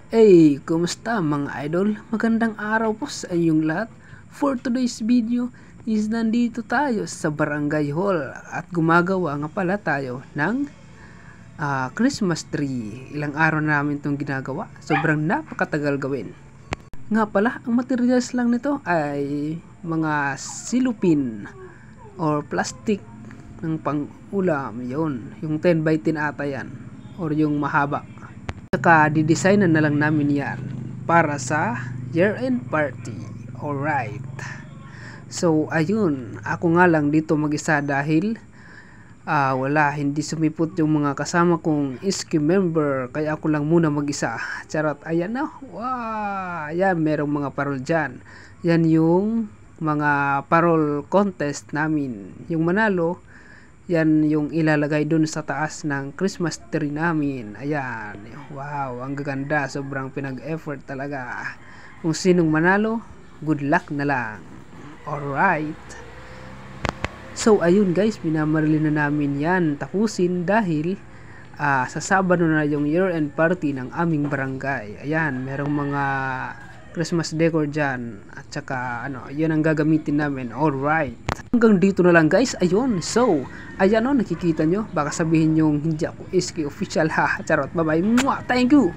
Hey, kumusta mga idol? Magandang araw po sa inyong lahat. For today's video is nandito tayo sa Barangay Hall at gumagawa nga pala tayo ng Christmas tree. Ilang araw na namin itong ginagawa. Sobrang napakatagal gawin. Nga pala, ang materials lang nito ay mga silupin or plastic ng pang-ulam. Yun, yung 10 by 10 ata yan or yung mahaba. Saka didesignan na lang namin yan para sa year-end party. Alright. So ayun, ako nga lang dito mag-isa dahil hindi sumipot yung mga kasama kong iski member, kaya ako lang muna mag-isa. Charot, ayan na. Wow, ayan, merong mga parol dyan. Yan yung mga parol contest namin. Yung manalo, yan yung ilalagay dun sa taas ng Christmas tree namin. Ayan. Wow, ang gaganda. Sobrang pinag-effort talaga. Kung sinong manalo, good luck na lang. Alright. So, ayun guys, minamarili na namin yan tapusin dahil sa Sabado na yung year-end party ng aming barangay. Ayan, merong mga Christmas decor dyan. At saka, yun ang gagamitin namin. Alright. Hanggang dito na lang guys. Ayun. So, ayan nakikita nyo. Baka sabihin yung hindi ako iski official ha. Charot. Bye bye. Mwah! Thank you.